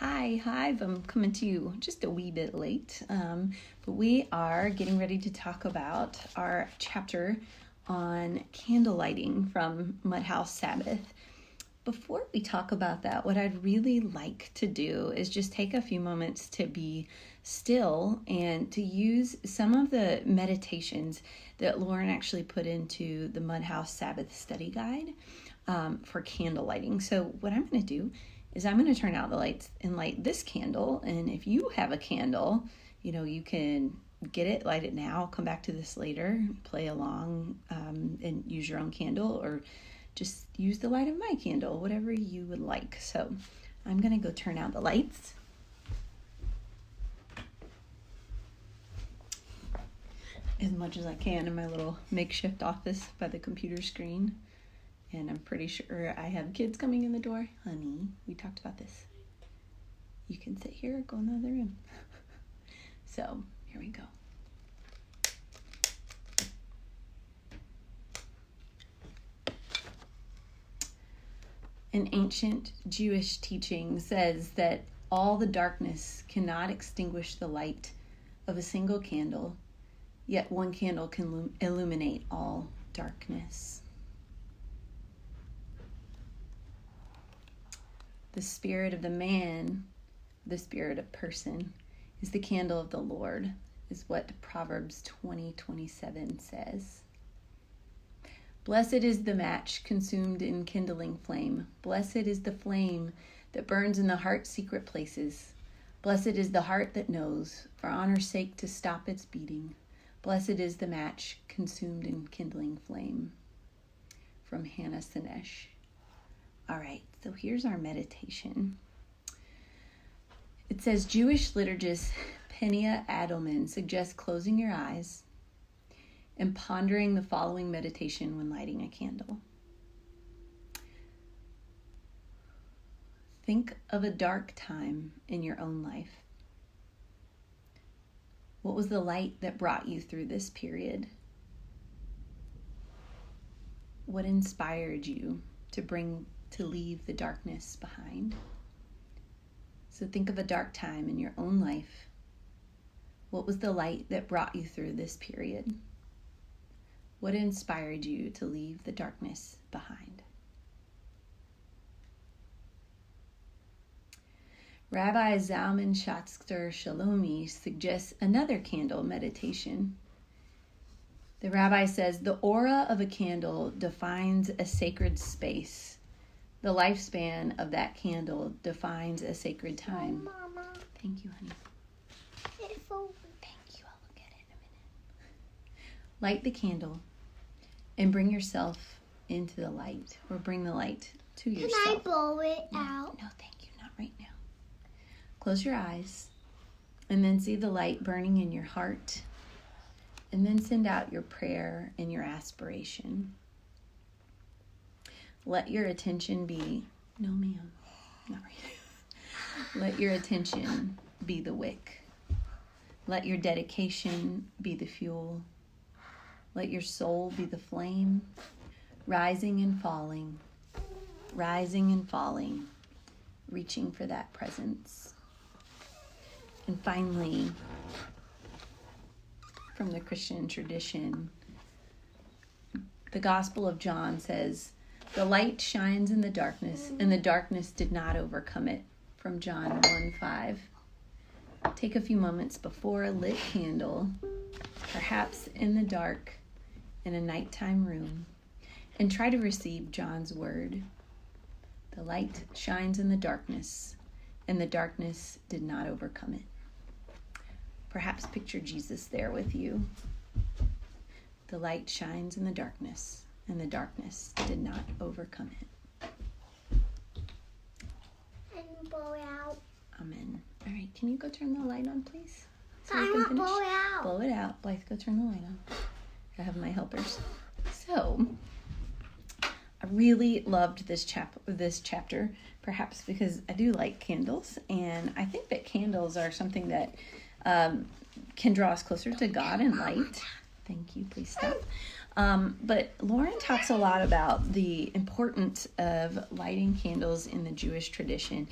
Hi, I'm coming to you just a wee bit late, but we are getting ready to talk about our chapter on candle lighting from Mudhouse Sabbath. Before we talk about that, what I'd really like to do is just take a few moments to be still and to use some of the meditations that Lauren actually put into the Mudhouse Sabbath study guide for candle lighting. So what I'm going to do is I'm going to turn out the lights and light this candle. And if you have a candle, you can get it, light it now, come back to this later, play along and use your own candle, or just use the light of my candle, whatever you would like. So I'm going to go turn out the lights. As much as I can in my little makeshift office by the computer screen. And I'm pretty sure I have kids coming in the door. Honey, we talked about this. You can sit here or go in the other room. So, here we go. An ancient Jewish teaching says that all the darkness cannot extinguish the light of a single candle, yet one candle can illuminate all darkness. The spirit of the man, the spirit of person, is the candle of the Lord, is what Proverbs 20:27 says. Blessed is the match consumed in kindling flame. Blessed is the flame that burns in the heart's secret places. Blessed is the heart that knows, for honor's sake, to stop its beating. Blessed is the match consumed in kindling flame. From Hannah Sinesh. All right, so here's our meditation. It says, Jewish liturgist Penia Adelman suggests closing your eyes and pondering the following meditation when lighting a candle. Think of a dark time in your own life. What was the light that brought you through this period? What inspired you to leave the darkness behind? So think of a dark time in your own life. What was the light that brought you through this period? What inspired you to leave the darkness behind? Rabbi Zalman Schatzker Shalomi suggests another candle meditation. The rabbi says the aura of a candle defines a sacred space. The lifespan of that candle defines a sacred time. Oh, Mama. Thank you, honey. Thank you. I'll look at it in a minute. Light the candle and bring yourself into the light, or bring the light to yourself. Can I blow it out? No, thank you. Not right now. Close your eyes and then see the light burning in your heart, and then send out your prayer and your aspiration. Let your attention be, no ma'am, not right now. Let your attention be the wick. Let your dedication be the fuel. Let your soul be the flame, rising and falling, reaching for that presence. And finally, from the Christian tradition, the Gospel of John says, the light shines in the darkness, and the darkness did not overcome it. From John 1:5. Take a few moments before a lit candle, perhaps in the dark, in a nighttime room, and try to receive John's word. The light shines in the darkness, and the darkness did not overcome it. Perhaps picture Jesus there with you. The light shines in the darkness, and the darkness did not overcome it. And blow it out. Amen. All right, can you go turn the light on, please? So I we can want finish? blow it out. Blow it out. Blythe, go turn the light on. I have my helpers. So, I really loved this chapter, perhaps because I do like candles, and I think that candles are something that can draw us closer to God and light. Thank you. Please stop. But Lauren talks a lot about the importance of lighting candles in the Jewish tradition.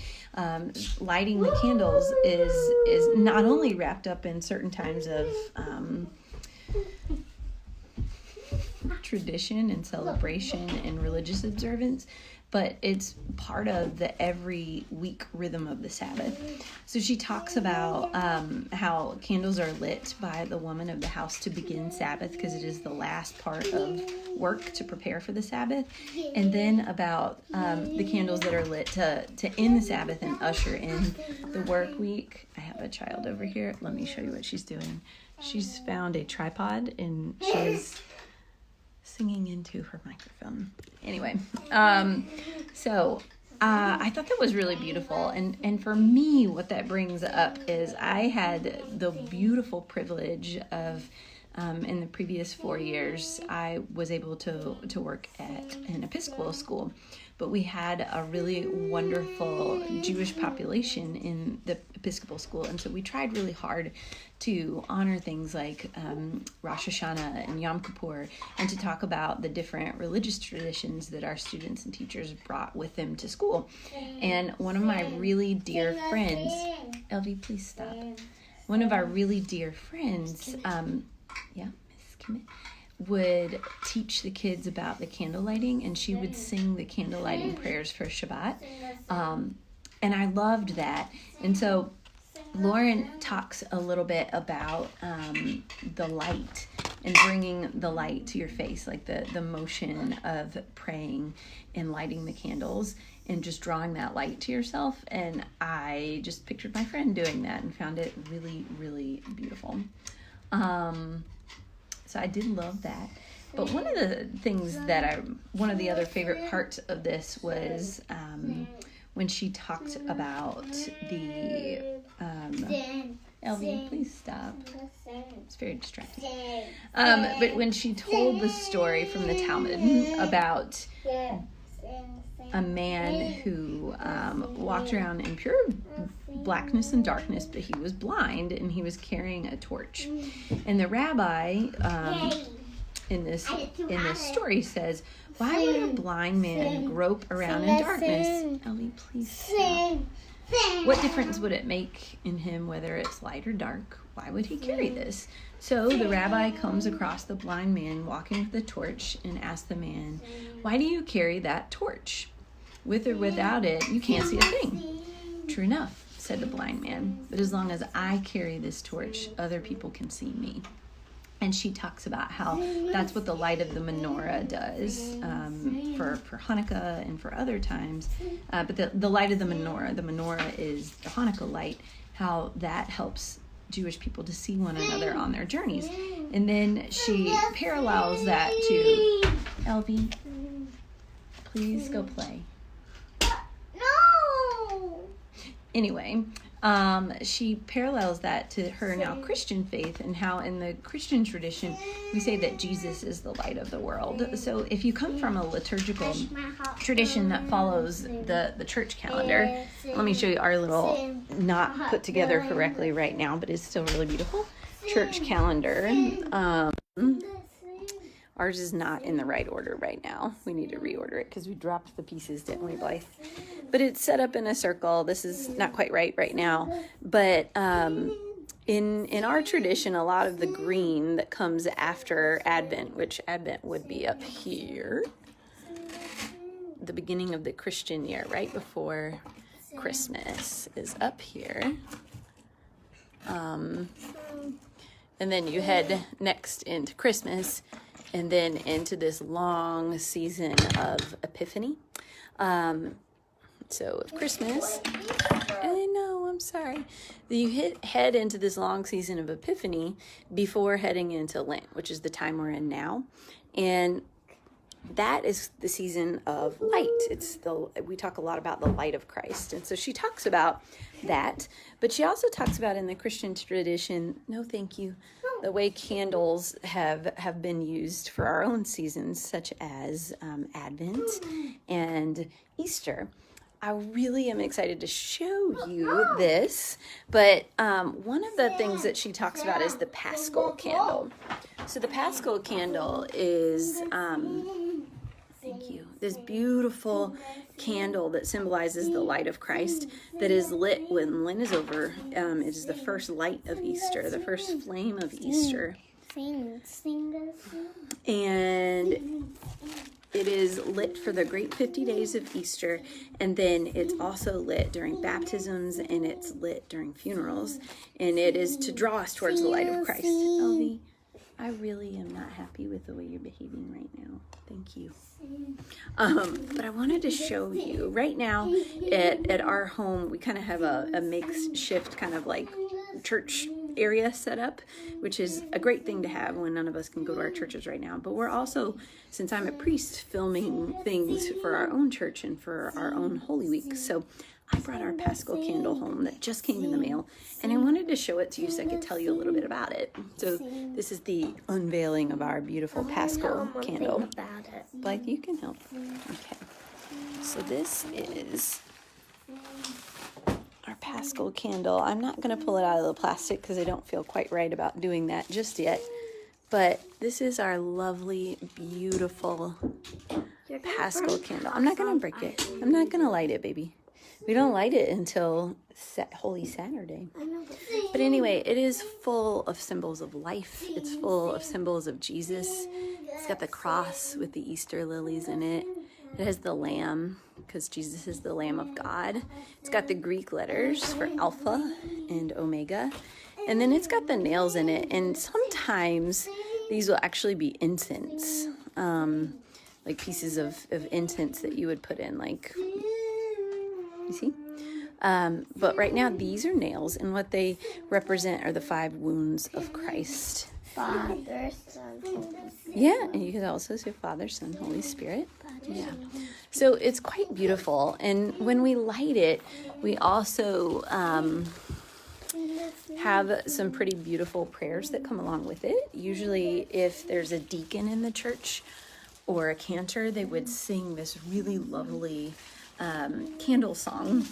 Lighting the candles is not only wrapped up in certain times of tradition and celebration and religious observance, but it's part of the every week rhythm of the Sabbath. So she talks about how candles are lit by the woman of the house to begin Sabbath, because it is the last part of work to prepare for the Sabbath, and then about the candles that are lit to end the Sabbath and usher in the work week. I have a child over here. Let me show you what she's doing. She's found a tripod and she's singing into her microphone. Anyway, so I thought that was really beautiful. And for me, what that brings up is I had the beautiful privilege of, in the previous 4 years, I was able to work at an Episcopal school. But we had a really wonderful Jewish population in the Episcopal school. And so we tried really hard to honor things like Rosh Hashanah and Yom Kippur, and to talk about the different religious traditions that our students and teachers brought with them to school. And one of my really dear friends, Elvie, please stop. One of our really dear friends, Miss Kimmett, would teach the kids about the candle lighting, and she would sing the candle lighting prayers for Shabbat. And I loved that. And so Lauren talks a little bit about the light and bringing the light to your face, like the motion of praying and lighting the candles and just drawing that light to yourself. And I just pictured my friend doing that and found it really, really beautiful. So I did love that. But one of the things one of the other favorite parts of this was when she talked about the, Elvie, please stop. It's very distracting. But when she told the story from the Talmud about a man who walked around in pure blackness and darkness, but he was blind and he was carrying a torch. And the rabbi in this story says, why would a blind man grope around in darkness? Ellie, please stop. What difference would it make in him whether it's light or dark? Why would he carry this? So the rabbi comes across the blind man walking with the torch and asks the man, why do you carry that torch? With or without it, you can't see a thing. True enough, said the blind man, but as long as I carry this torch, other people can see me. And she talks about how that's what the light of the menorah does for Hanukkah and for other times. But the light of the menorah is the Hanukkah light, how that helps Jewish people to see one another on their journeys. And then she parallels that to, Elvie, please go play. No! Anyway, she parallels that to her now Christian faith, and how in the Christian tradition we say that Jesus is the light of the world. So if you come from a liturgical tradition that follows the church calendar, let me show you our little, not put together correctly right now, but it's still really beautiful, church calendar. Ours is not in the right order right now. We need to reorder it because we dropped the pieces, didn't we, Blythe? But it's set up in a circle. This is not quite right now. But in our tradition, a lot of the green that comes after Advent, which Advent would be up here, the beginning of the Christian year, right before Christmas, is up here. And then you head next into Christmas, and then into this long season of Epiphany. So of Christmas, I know, I'm sorry. You head into this long season of Epiphany before heading into Lent, which is the time we're in now. And that is the season of light. We talk a lot about the light of Christ. And so she talks about that, but she also talks about in the Christian tradition, no thank you, the way candles have been used for our own seasons, such as Advent and Easter. I really am excited to show you this, but one of the things that she talks about is the Paschal candle. So the Paschal candle is, thank you, this beautiful candle that symbolizes the light of Christ that is lit when Lent is over. It is the first light of Easter, the first flame of Easter. And it is lit for the great 50 days of Easter, and then it's also lit during baptisms, and it's lit during funerals, and it is to draw us towards the light of Christ. Elvie, I really am not happy with the way you're behaving right now. Thank you. But I wanted to show you, right now at our home, we kind of have a makeshift kind of like church area set up, which is a great thing to have when none of us can go to our churches right now. But we're also, since I'm a priest, filming things for our own church and for our own Holy Week. So I brought our Paschal candle home that just came in the mail, and I wanted to show it to you so I could tell you a little bit about it. So this is the unveiling of our beautiful Paschal candle. Blythe, you can help. Okay. So this is our Paschal candle. I'm not going to pull it out of the plastic because I don't feel quite right about doing that just yet. But this is our lovely, beautiful Paschal candle. I'm not going to break it. I'm not going to light it, baby. We don't light it until Holy Saturday. But anyway, it is full of symbols of life. It's full of symbols of Jesus. It's got the cross with the Easter lilies in it. It has the lamb, because Jesus is the Lamb of God. It's got the Greek letters for Alpha and Omega. And then it's got the nails in it. And sometimes these will actually be incense, like pieces of incense that you would put in, like, you see? But right now, these are nails, and what they represent are the 5 wounds of Christ. Father, Son, Holy Spirit. Yeah, and you can also say Father, Son, Holy Spirit. Yeah. So it's quite beautiful. And when we light it, we also have some pretty beautiful prayers that come along with it. Usually if there's a deacon in the church or a cantor, they would sing this really lovely candle song,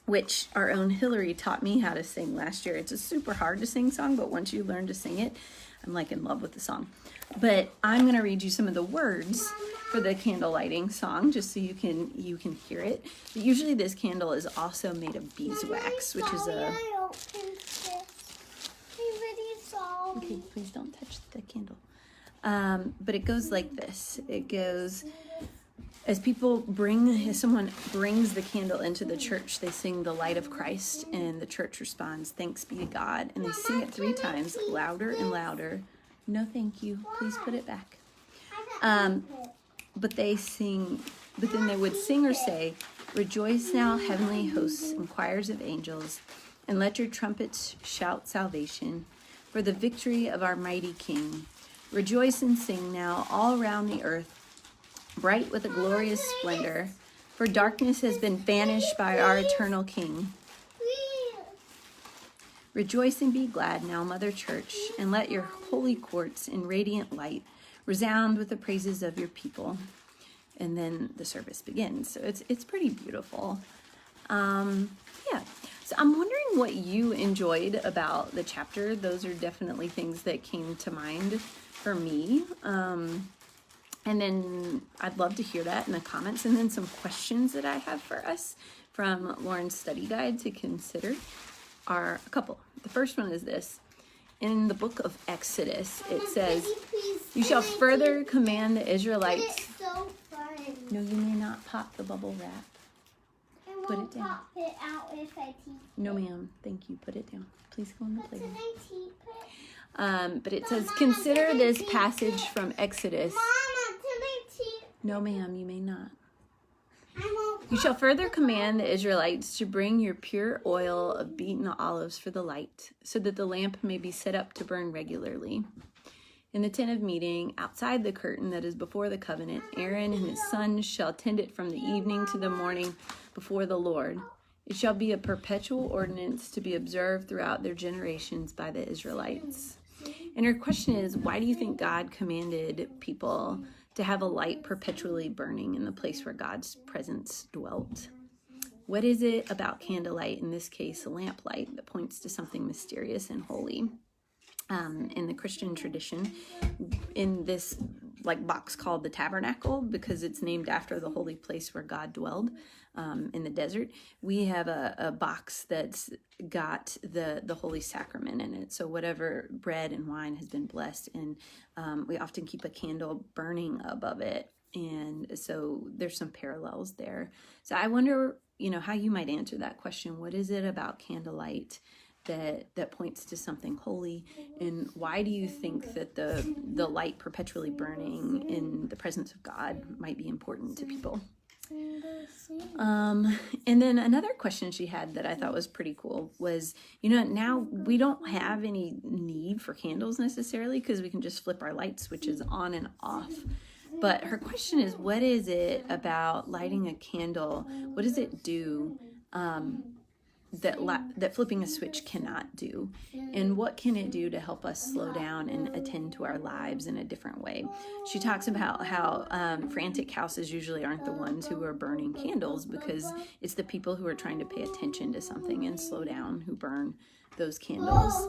which our own Hillary taught me how to sing last year. It's a super hard to sing song, but once you learn to sing it, I'm like in love with the song. But I'm going to read you some of the words for the candle lighting song, just so you can hear it. But usually this candle is also made of beeswax, which is a... Okay, please don't touch the candle. But it goes like this. It goes, as someone brings the candle into the church, they sing the light of Christ, and the church responds, thanks be to God. And they sing it 3 times, louder and louder. No, thank you. Please put it back. But then they would sing or say, rejoice now, heavenly hosts and choirs of angels, and let your trumpets shout salvation for the victory of our mighty King. Rejoice and sing now all round the earth, bright with a glorious splendor, for darkness has been banished by our eternal King. Rejoice and be glad now, Mother Church, and let your holy courts in radiant light resound with the praises of your people. And then the service begins. So it's pretty beautiful. Yeah. So I'm wondering what you enjoyed about the chapter. Those are definitely things that came to mind for me. And then I'd love to hear that in the comments. And then some questions that I have for us from Lauren's study guide to consider are a couple. The first one is this. In the book of Exodus, it says, you shall further command the Israelites. No, you may not pop the bubble wrap. Put it down. Pop it out if I teep it. No, ma'am. Thank you. Put it down. Please go in the playroom. Can I teep it? But it says, consider this passage from Exodus. Mama, can I teep? No, ma'am. You may not. I won't. You shall further command the Israelites to bring your pure oil of beaten olives for the light, so that the lamp may be set up to burn regularly. In the tent of meeting, outside the curtain that is before the covenant, Aaron and his sons shall tend it from the evening to the morning before the Lord. It shall be a perpetual ordinance to be observed throughout their generations by the Israelites. And her question is, why do you think God commanded people to have a light perpetually burning in the place where God's presence dwelt? What is it about candlelight, in this case, a lamplight, that points to something mysterious and holy? In the Christian tradition, in this box called the tabernacle, because it's named after the holy place where God dwelled in the desert, we have a box that's got the holy sacrament in it. So whatever bread and wine has been blessed, and we often keep a candle burning above it. And so there's some parallels there. So I wonder, how you might answer that question. What is it about candlelight that points to something holy, and why do you think that the light perpetually burning in the presence of God might be important to people? And then another question she had that I thought was pretty cool was, now we don't have any need for candles necessarily, because we can just flip our light switches on and off. But her question is, what is it about lighting a candle? What does it do that flipping a switch cannot do? And what can it do to help us slow down and attend to our lives in a different way? She talks about how frantic houses usually aren't the ones who are burning candles, because it's the people who are trying to pay attention to something and slow down who burn those candles.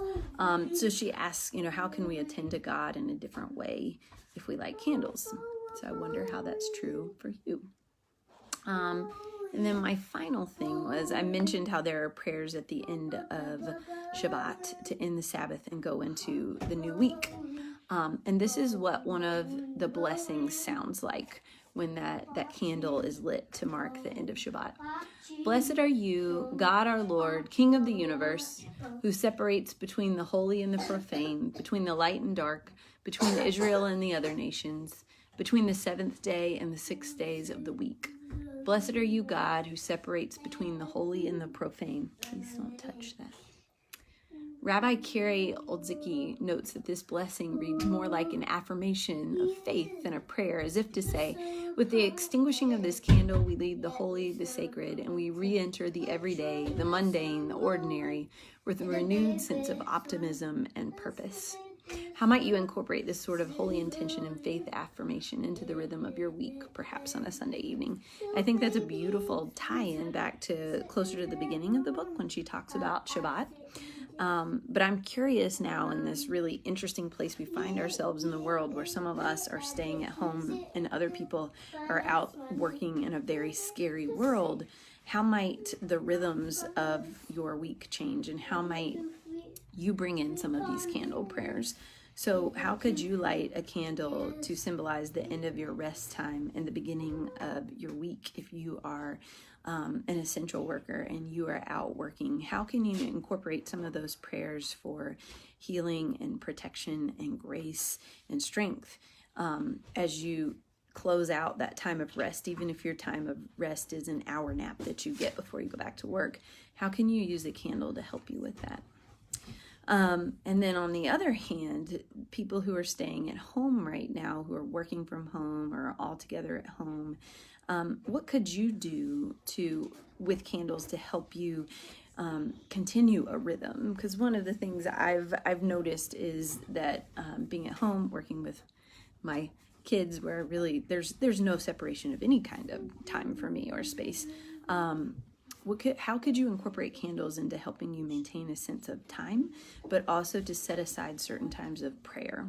So she asks, how can we attend to God in a different way if we light candles? So I wonder how that's true for you. And then my final thing was, I mentioned how there are prayers at the end of Shabbat to end the Sabbath and go into the new week. And this is what one of the blessings sounds like when that candle is lit to mark the end of Shabbat. Blessed are you, God our Lord, King of the universe, who separates between the holy and the profane, between the light and dark, between Israel and the other nations, between the seventh day and the 6 days of the week. Blessed are you, God, who separates between the holy and the profane. Please don't touch that. Rabbi Carrie Oldzicki notes that this blessing reads more like an affirmation of faith than a prayer, as if to say, with the extinguishing of this candle, we leave the holy, the sacred, and we re-enter the everyday, the mundane, the ordinary, with a renewed sense of optimism and purpose. How might you incorporate this sort of holy intention and faith affirmation into the rhythm of your week, perhaps on a Sunday evening? I think that's a beautiful tie-in back to closer to the beginning of the book when she talks about Shabbat. But I'm curious now, in this really interesting place we find ourselves in the world, where some of us are staying at home and other people are out working in a very scary world, how might the rhythms of your week change, and how might you bring in some of these candle prayers? So how could you light a candle to symbolize the end of your rest time and the beginning of your week if you are an essential worker and you are out working? How can you incorporate some of those prayers for healing and protection and grace and strength as you close out that time of rest, even if your time of rest is an hour nap that you get before you go back to work? How can you use a candle to help you with that? And then on the other hand, people who are staying at home right now, who are working from home or all together at home, what could you do with candles to help you continue a rhythm? Because one of the things I've noticed is that being at home, working with my kids, where really there's no separation of any kind of time for me or space. How could you incorporate candles into helping you maintain a sense of time, but also to set aside certain times of prayer?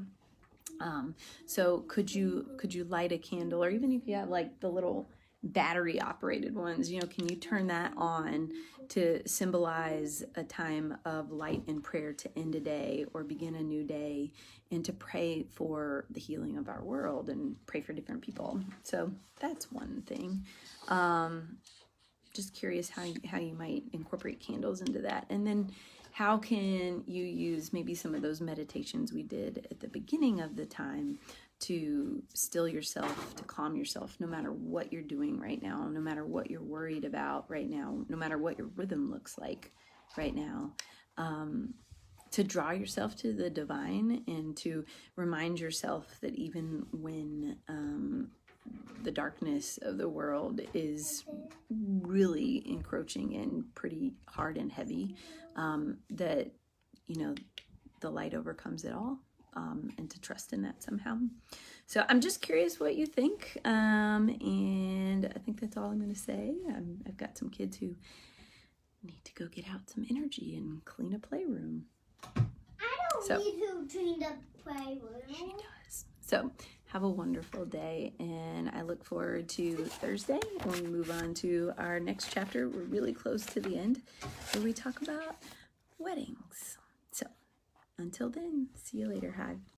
So could you light a candle, or even if you have like the little battery operated ones, can you turn that on to symbolize a time of light and prayer to end a day or begin a new day, and to pray for the healing of our world and pray for different people? So that's one thing. Just curious how you might incorporate candles into that. And then how can you use maybe some of those meditations we did at the beginning of the time to still yourself, to calm yourself, no matter what you're doing right now, no matter what you're worried about right now, no matter what your rhythm looks like right now, to draw yourself to the divine, and to remind yourself that even when the darkness of the world is really encroaching and pretty hard and heavy, that the light overcomes it all. and to trust in that somehow. So I'm just curious what you think, and I think that's all I'm going to say. I've got some kids who need to go get out some energy and clean a playroom. I don't need to clean the playroom. She does. So have a wonderful day, and I look forward to Thursday when we move on to our next chapter. We're really close to the end, where we talk about weddings. So until then, see you later, Hive.